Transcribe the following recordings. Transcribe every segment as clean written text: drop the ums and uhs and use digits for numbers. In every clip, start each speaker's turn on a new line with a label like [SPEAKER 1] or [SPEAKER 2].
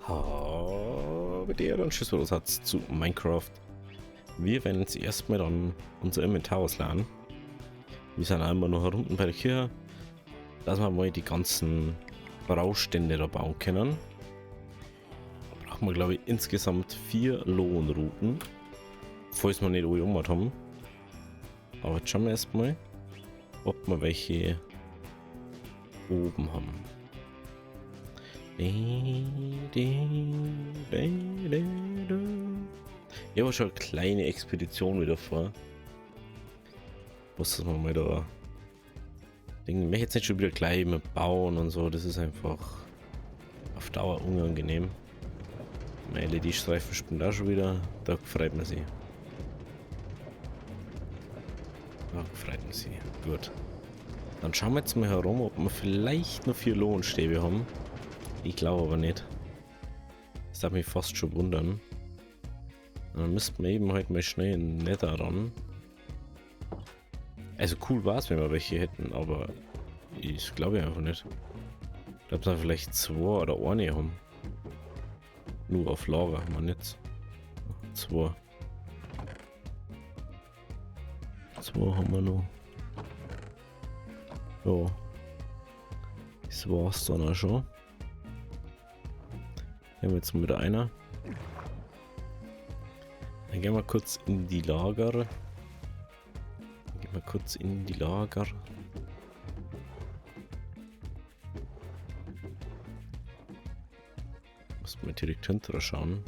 [SPEAKER 1] Habe der und Schlüsselsatz zu Minecraft. Wir werden jetzt erstmal dann unser Inventar ausladen. Wir sind einmal noch unten bei der Kirche, dass wir mal die ganzen Baustände da bauen können. Da brauchen wir, glaube ich, insgesamt 4 Lohnrouten, falls wir nicht alle gemacht haben. Aber jetzt schauen wir erstmal, ob wir welche oben haben. Ich habe schon eine kleine Expedition wieder vor. Was wir mal da. Ich möchte jetzt nicht schon wieder gleich mal bauen und so. Das ist einfach auf Dauer unangenehm. Meine LED-Streifen springt auch schon wieder. Da freut man sich. Da freut man sich. Gut. Dann schauen wir jetzt mal herum, ob wir vielleicht noch 4 Lohnstäbe haben. Ich glaube aber nicht. Das darf mich fast schon wundern. Dann müssten wir eben halt mal schnell in Nether ran. Also cool war es, wenn wir welche hätten, aber ich glaube einfach nicht. Ich glaube, dass wir vielleicht 2 oder eine haben. Nur auf Lager haben wir nicht. 2. 2 haben wir noch. Ja. Das war's dann auch schon. Hier haben wir jetzt mal wieder einer. Dann gehen wir kurz in die Lager. Muss man direkt hinterher schauen.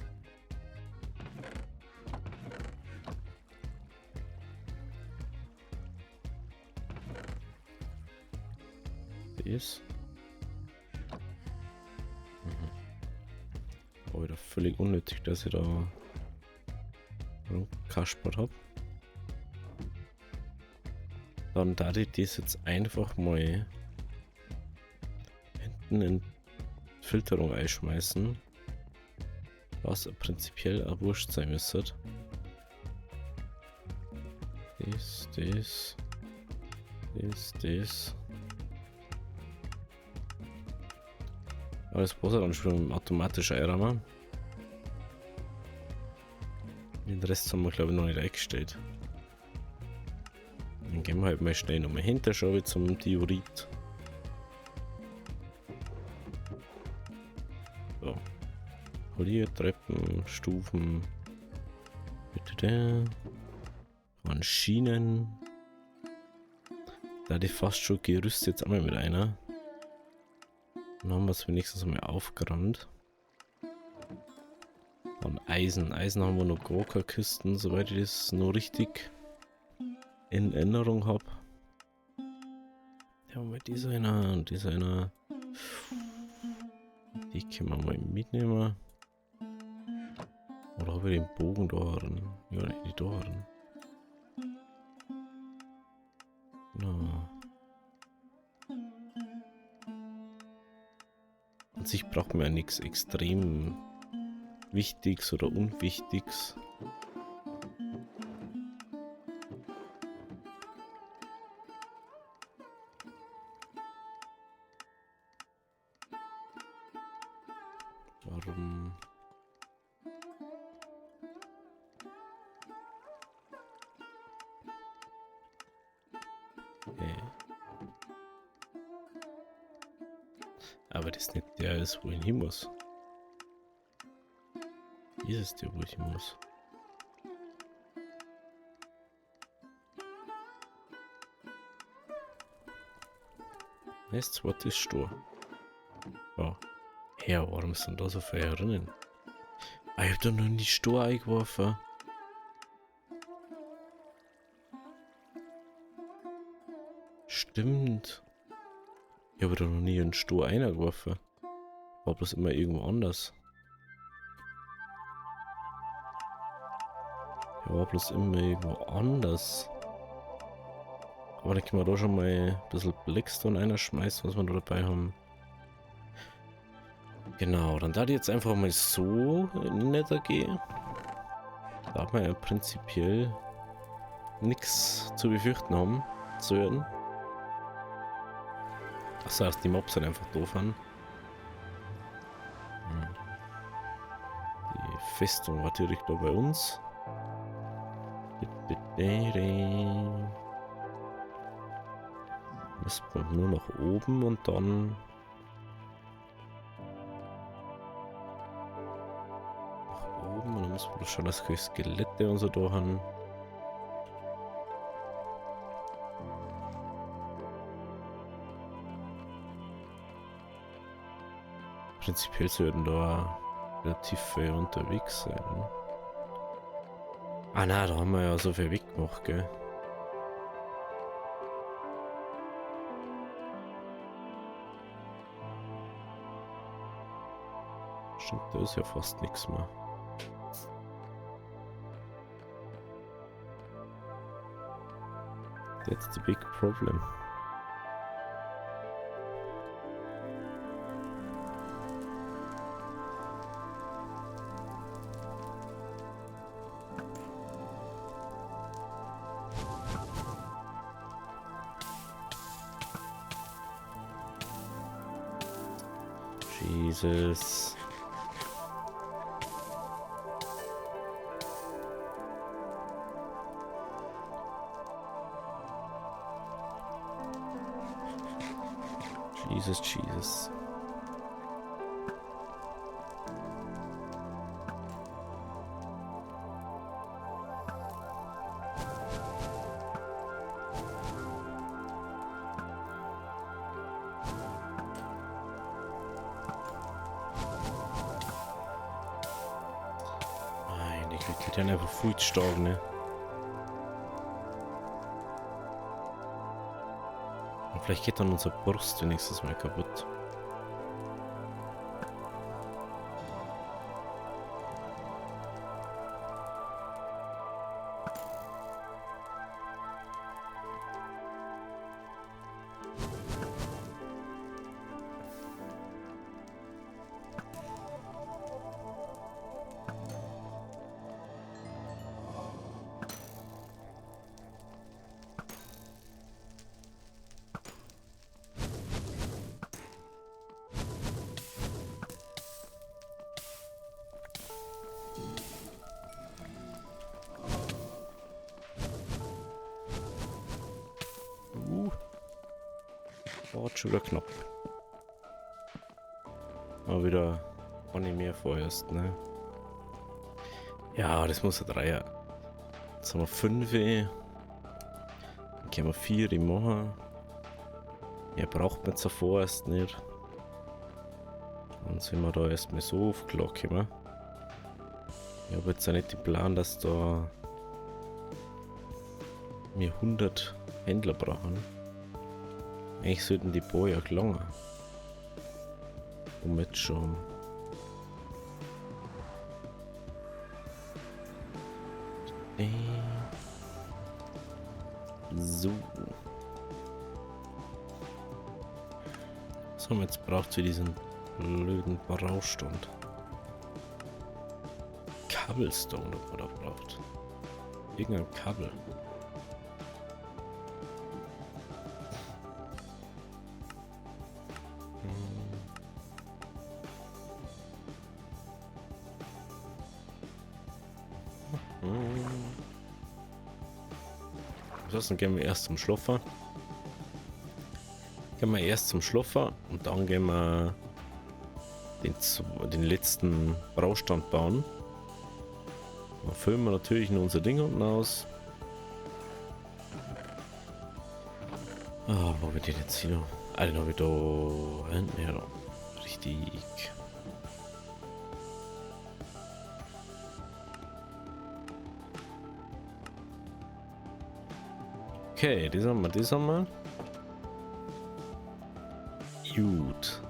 [SPEAKER 1] Das. War wieder völlig unnötig, dass ich da rumkaspert habe. Dann darf ich das jetzt einfach mal hinten in Filterung einschmeißen. Was prinzipiell auch wurscht sein müsste. Das. Aber das braucht dann schon automatisch einrahmen. Den Rest haben wir, glaube ich, noch nicht eingestellt. Dann gehen wir halt mal schnell nochmal hinter, schaue ich zum Diorit. So. Poliertreppen, Stufen. Bitte da. An Schienen. Da hatte ich fast schon gerüstet jetzt einmal mit einer. Dann haben wir es wenigstens einmal aufgeräumt. Dann Eisen. Eisen haben wir noch gar keine Kisten, soweit ich das noch richtig in Erinnerung habe. Ja, mal dieser einer und dieser einer. Die können wir mal mitnehmen. Oder habe ich den Bogen da drin? Ja, nicht da drin. No. An sich braucht man ja nichts extrem Wichtiges oder Unwichtiges. Warum? Okay. Aber das nicht der ist, wo ich hin muss. Hier ist der, wo ich hin muss. Heißt, was ist Stor? Ja. Ja, warum sind da so viele herinnen? Ah, ich hab da noch nie Stor eingeworfen. Stimmt. Ich habe da noch nie einen Stor eingeworfen. War bloß immer irgendwo anders. War bloß immer irgendwo anders. Aber dann können wir da schon mal ein bisschen Blackstone einschmeißen, was wir da dabei haben. Genau, dann da ich jetzt einfach mal so in den Nether gehe. Da hat man ja prinzipiell nichts zu befürchten haben sollten. Achso, die Mobs sind einfach doof an. Festung war direkt da bei uns. Müssen wir nur nach oben und dann nach oben und dann müssen wir schauen, dass keine Skelette und so da haben. Prinzipiell sollten da relativ viel unterwegs sein. Ah na, da haben wir ja so viel weggemacht, gell? Stimmt, da ist ja fast nichts mehr. That's the big problem. Jesus. Jesus. Meine Güte, die haben einfach viel gestorben, ne? Und vielleicht geht dann unsere Brust wenigstens mal kaputt. War schon wieder knapp. Aber wieder ohne mehr vorerst, ne? Ja, das muss ein Dreier. Jetzt haben wir 5. Dann können wir 4 machen. Ja, braucht man jetzt vorerst nicht. Dann sind wir da erstmal so auf klar gekommen. Ich habe jetzt auch nicht den Plan, dass da wir 100 Händler brauchen. Eigentlich sollten die Boy ja gelangen. Um jetzt schon. So. So, jetzt braucht sie diesen blöden Braustand. Cobblestone, das man da braucht. Irgendein Kabel. Ansonsten gehen wir erst zum Schlaffer. Gehen wir erst zum Schlaffer und dann gehen wir den letzten Braustand bauen. Dann füllen wir natürlich nur unser Ding unten aus. Ah, wo wird denn jetzt hier noch? Ah, den habe ich da hinten her. Richtig. Okay, das haben wir. Gut.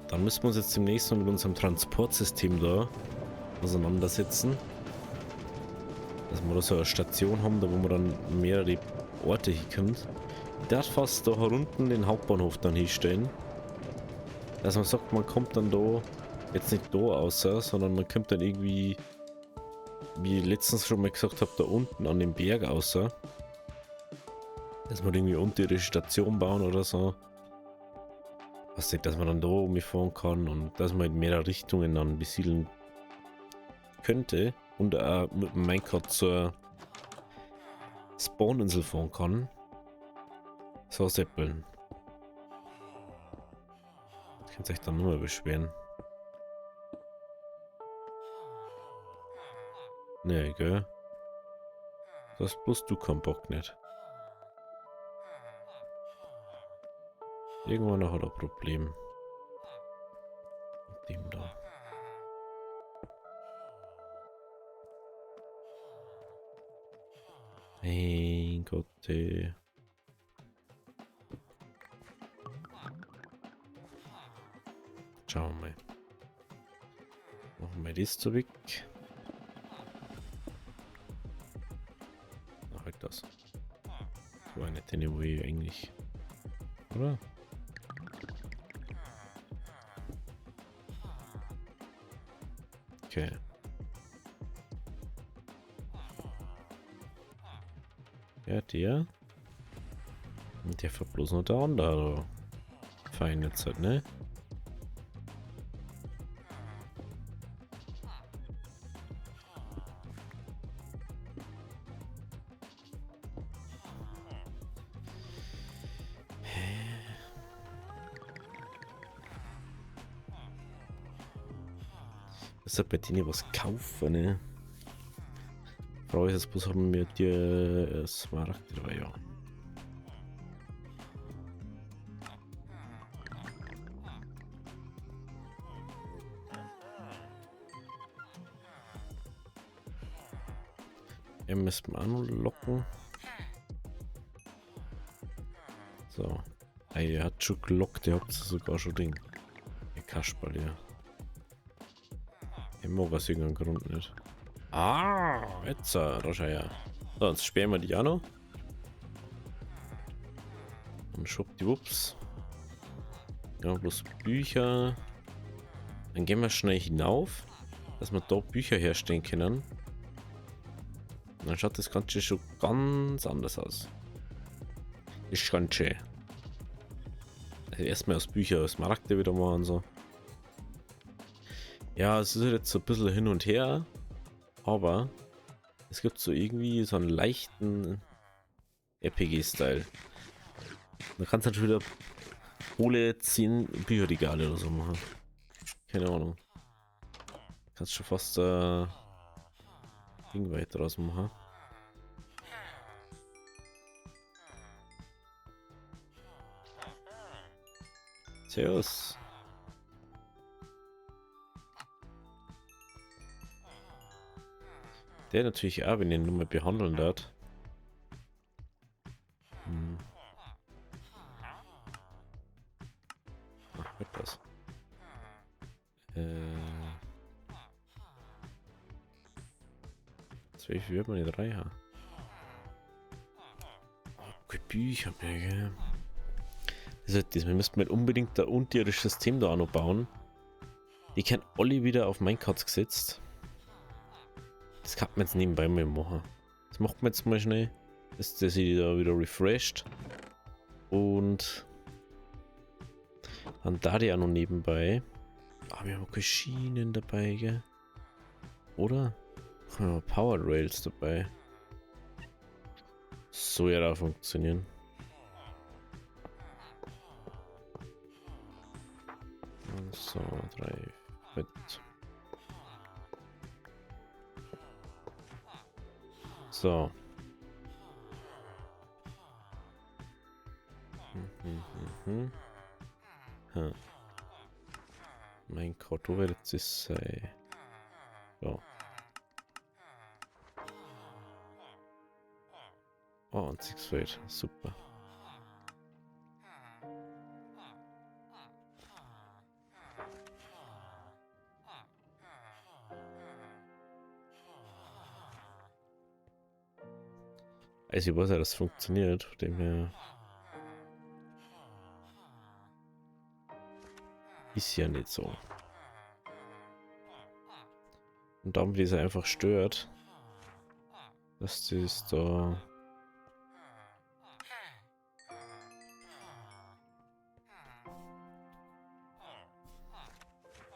[SPEAKER 1] Dann müssen wir uns jetzt demnächst mal mit unserem Transportsystem da auseinandersetzen. Dass wir da so eine Station haben, da wo man dann mehrere Orte hinkommt. Ich darf fast da unten den Hauptbahnhof dann hinstellen. Dass man sagt, man kommt dann da, jetzt nicht da außer, sondern man kommt dann irgendwie, wie ich letztens schon mal gesagt habe, da unten an dem Berg außer. Dass wir irgendwie unterirdische Station bauen oder so. Was nicht, dass man dann da umfahren kann und dass man in mehrere Richtungen dann besiedeln könnte und mit dem Minecart zur Spawninsel fahren kann. So seppeln. Ich kann sich dann nur beschweren. Nee, gell? Das bloß du keinen Bock nicht. Irgendwann hat er ein Problem. Mit dem da. Mein Gott, ey. Schauen wir mal. Machen wir das zurück. Ach, halt das. So eine Anyway eigentlich. Oder? Okay. Ja, der. Und der fährt bloß noch der andere. Fein jetzt halt, ne? Das hat bei denen was kaufen, ne? Frau ist jetzt bloß, haben wir die Smaragd dabei, ja. Den müssen wir auch noch locken. So. Ey, er hat schon gelockt, der hat sogar schon Ding. Der Kasperl, ja. Ich mag aus irgendeinem Grund nicht. Ah, jetzt, da schau her. So, jetzt sperren wir die auch noch. Und schwuppdiwupps. Ja, bloß Bücher. Dann gehen wir schnell hinauf, dass wir da Bücher herstellen können. Und dann schaut das Ganze schon ganz anders aus. Ist ganz schön. Also erstmal aus Bücher, aus Smaragde wieder mal und so. Ja, es ist jetzt so ein bisschen hin und her. Aber es gibt so irgendwie so einen leichten RPG-Style. Da kannst du halt wieder Kohle 10 Bücherregale oder so machen. Keine Ahnung. Kannst schon fast Ding weiter draus machen. Servus. Der natürlich auch, wenn ihr ihn nur mal behandeln darf. Ach, wird das. Wie viel wird man die 3 haben? Okay, Bücher mehr, gell? Das ist das. Wir müssten mal unbedingt ein unterirdisches System da auch noch bauen. Die können alle wieder auf Minecarts gesetzt. Das kann man jetzt nebenbei mal machen. Das macht man jetzt mal schnell. Dass der sich da wieder refresht. Und dann da die auch noch nebenbei. Ah, wir haben auch keine Schienen dabei, gell? Oder? Haben wir Power Rails dabei. So ja da funktionieren. So, 3 Bett. So. Mein Gott, wo wird es sein? So. Oh, und 6 Feet. Super. Also ich weiß ja, das funktioniert, von dem her ist ja nicht so. Und damit ist er einfach stört, dass das da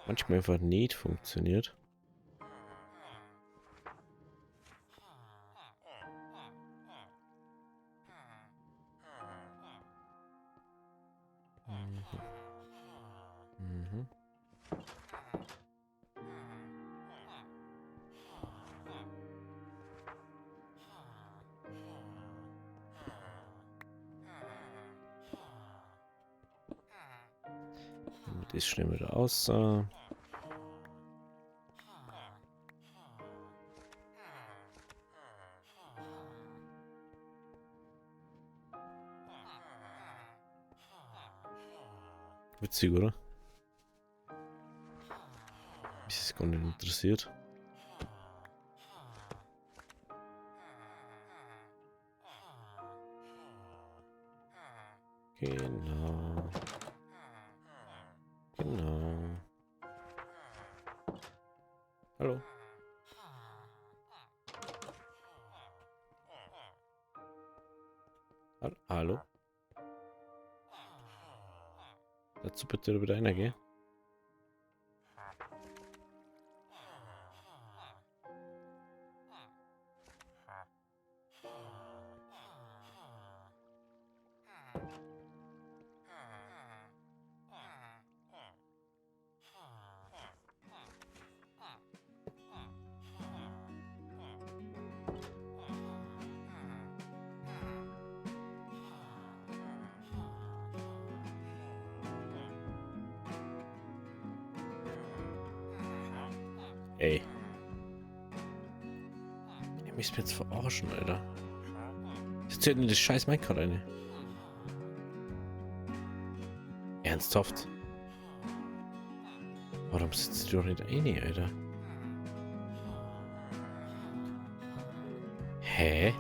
[SPEAKER 1] manchmal einfach nicht funktioniert. Das schnell wieder aus. Witzig, oder? Mich ist gar nicht interessiert. Genau. Genau. Hallo. Hallo. Dazu bitte wieder einer gehen. Ey. Ihr müsst mich jetzt verarschen, Alter. Jetzt zählt nur das scheiß Minecraft eine. Ernsthaft? Warum sitzt du doch nicht eine, Alter? Hä?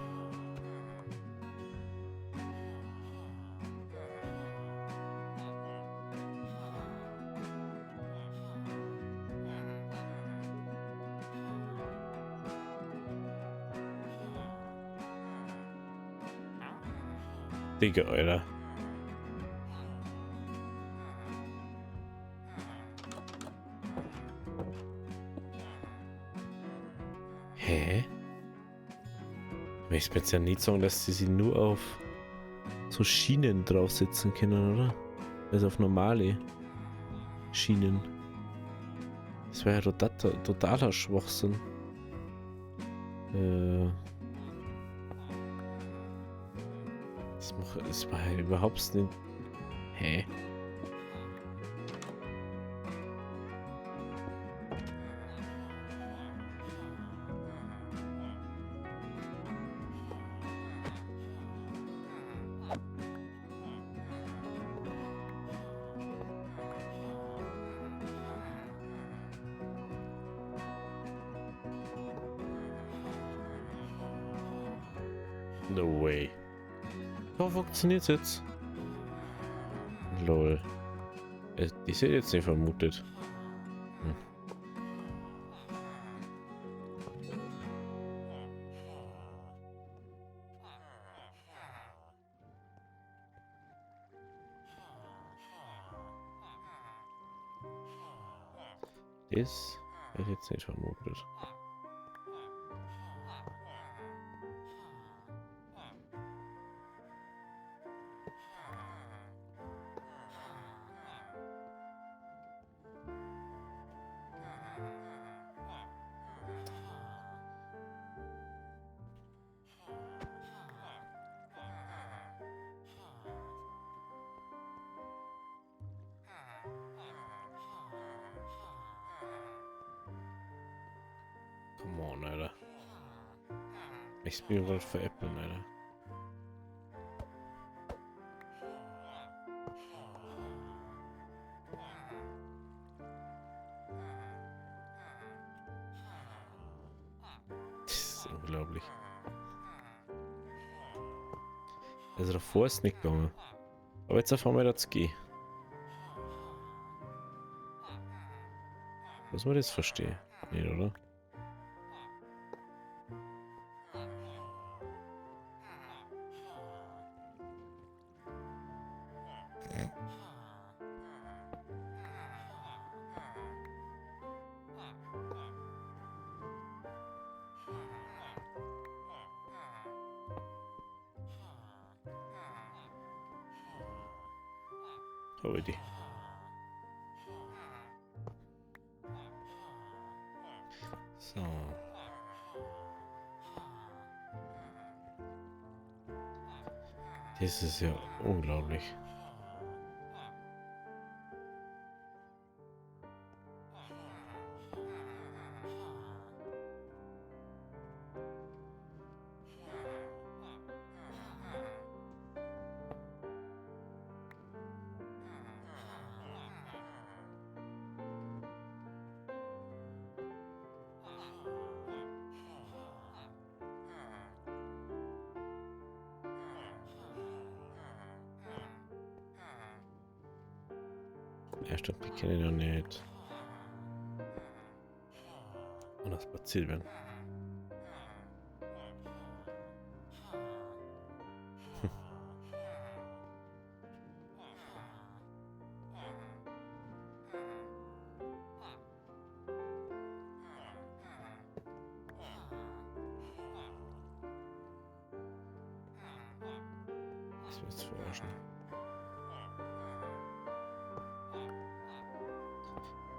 [SPEAKER 1] Digga, Alter. Hä? Ich will jetzt ja nicht sagen, dass sie nur auf so Schienen drauf sitzen können, oder? Also auf normale Schienen. Das wäre ja totaler Schwachsinn. Das war ja überhaupt nicht. Hä? No way. So funktioniert's jetzt. Lol. Die hätte jetzt nicht vermutet. Hm. Das hätte ich jetzt nicht vermutet. Come on, Alter. Ich bin gerade veräppeln, Alter. Das ist unglaublich. Also davor ist nicht gegangen. Aber jetzt erfahren wir, dass es geht. Muss man das verstehen? Nicht, oder? Habe die. So. Das ist ja unglaublich. Erste kenne ich noch nicht. Und das spaziert werden. Das willst du verarschen.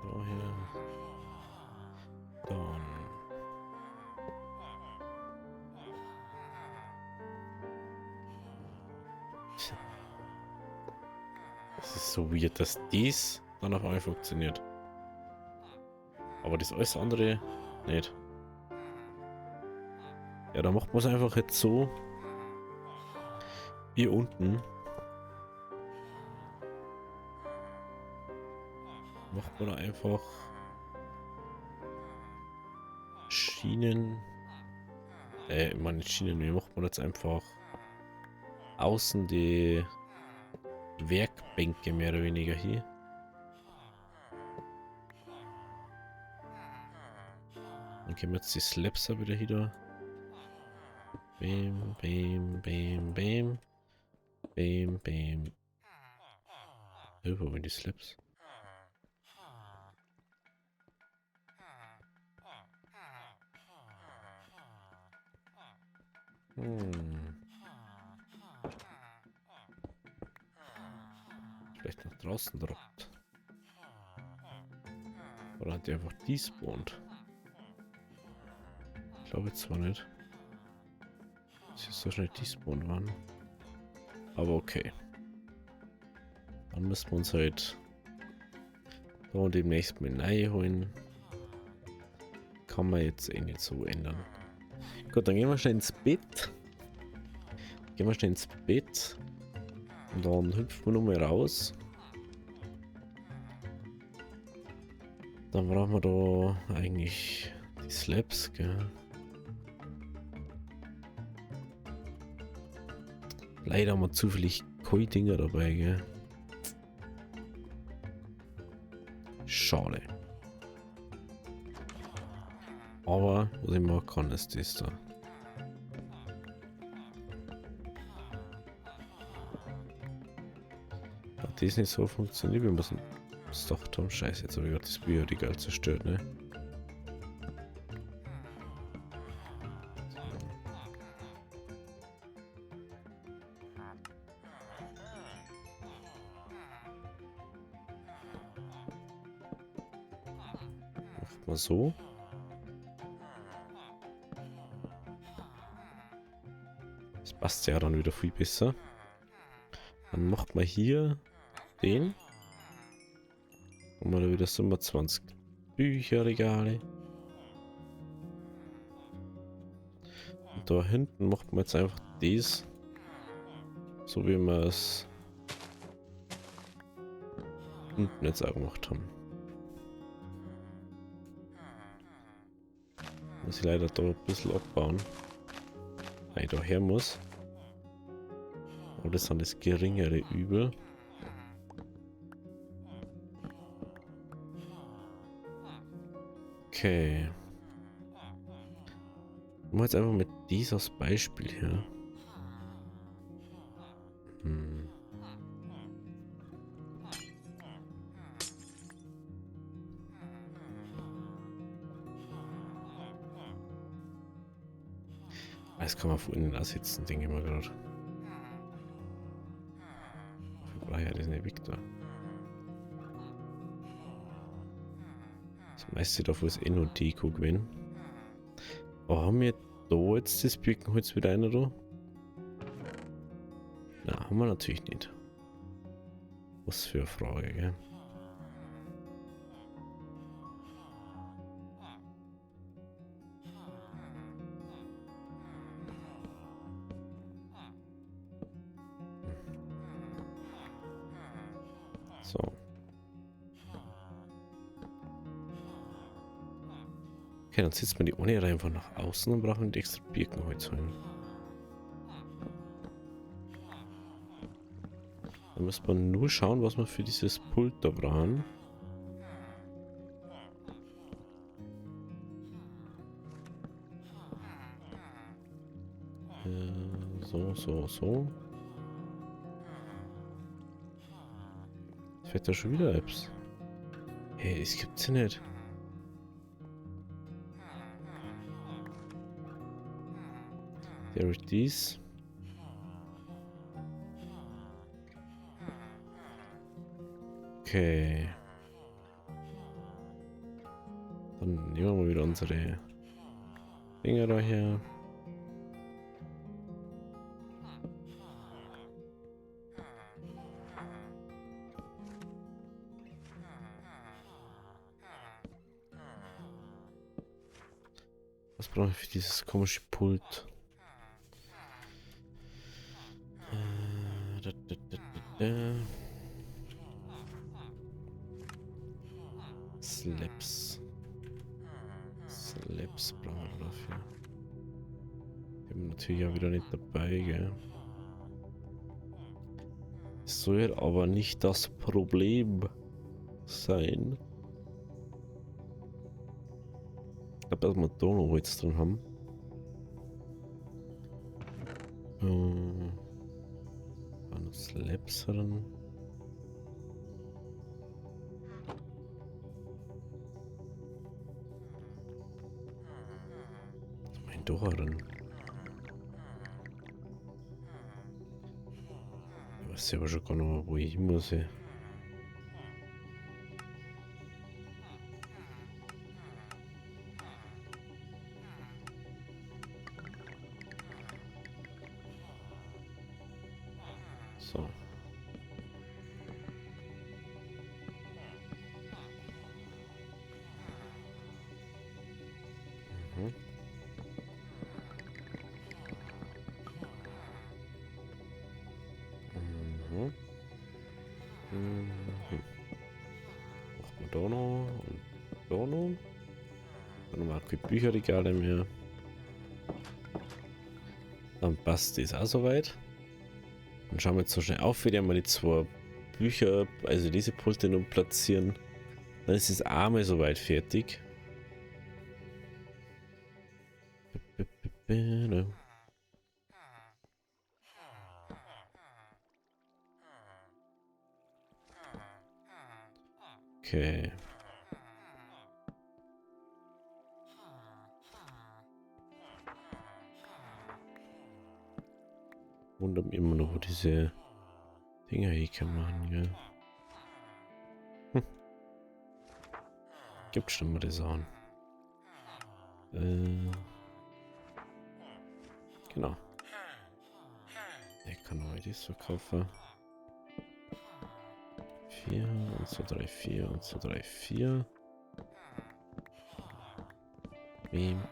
[SPEAKER 1] Daher. Dann. Es ist so weird, dass dies dann auf einmal funktioniert. Aber das alles andere nicht. Ja, da macht man es einfach jetzt so. Hier unten. Macht man da einfach Schienen. Ich meine Schienen, wie macht man jetzt einfach außen die Werkbänke mehr oder weniger hier. Dann können wir jetzt die Slabs auch wieder hier. Bam, bam, bam, bam. Bam, bam. Wo sind die Slabs? Vielleicht nach draußen droppt. Oder hat die einfach despawnt? Ich glaube zwar nicht. Dass sie so schnell despawnt waren. Aber okay. Dann müssen wir uns halt da und demnächst mal neu holen. Kann man jetzt eh nicht so ändern. Gut, dann gehen wir schnell ins Bett. Und dann hüpfen wir nochmal raus. Dann brauchen wir da eigentlich die Slabs, gell? Leider haben wir zufällig keine Dinger dabei, gell? Schade. Aber was ich machen kann, ist das da. Hat das nicht so funktioniert, wir müssen das doch tun. Scheiße, jetzt habe ich gerade das Bioregal zerstört, ne? Macht mal so. Das passt ja dann wieder viel besser. Dann macht man hier den. Und mal wieder 27 Bücherregale. Und da hinten macht man jetzt einfach das. So wie wir es unten jetzt auch gemacht haben. Muss ich leider da ein bisschen abbauen. Weil ich da her muss. Aber das ist dann das geringere Übel. Okay. Ich mache jetzt einfach mit dieses Beispiel hier. Das kann man von innen aussitzen, denke ich mal gerade. Dafür ja, das ist nicht Victor. Das meiste davon ist eh nur Deko gewesen. Aber haben wir da jetzt das Birkenholz wieder einer da? Na, haben wir natürlich nicht. Was für eine Frage, gell? So. Okay, dann setzt man die ohne einfach nach außen und brauchen die extra Birkenholz holen. Da muss man nur schauen, was wir für dieses Pult da brauchen. So. Fährt da schon wieder Apps? Hey, es gibt's ja nicht. There it is. Okay. Dann nehmen wir mal wieder unsere Dinger da her. Was brauche ich für dieses komische Pult? Slaps brauchen wir dafür. Die haben wir natürlich auch wieder nicht dabei, gell? Das soll aber nicht das Problem sein. Ich glaube, dass wir da noch Holz drin haben. Noch Slabs drin. Was ist mein Door drin? Ich weiß ja aber schon gar nicht mehr, wo ich hin muss. Ey. So. Mhm. Machen wir da noch und da noch. Dann haben wir auch keine Bücherregale mehr. Dann passt das auch soweit. Dann schauen wir jetzt so schnell auf, wie wir die zwei Bücher, also diese Pulte noch platzieren. Dann ist es einmal soweit fertig. Okay. Wundert mich immer noch, wo diese Dinger hier kann machen, gell? Gibt schlimmere Sachen. Genau. Ich kann heute das verkaufen. 4 und so 3, 4 und so 3, 4. Bim.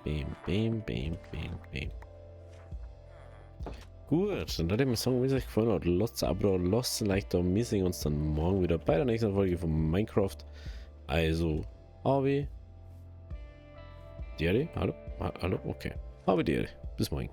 [SPEAKER 1] Gut, dann würde ich mal sagen, wie es euch gefallen hat. Lasst ein Abo, lasst ein Like da, wir sehen uns dann morgen wieder bei der nächsten Folge von Minecraft. Also, Harvey. Hallo? Hallo? Okay. Harvey, bis morgen.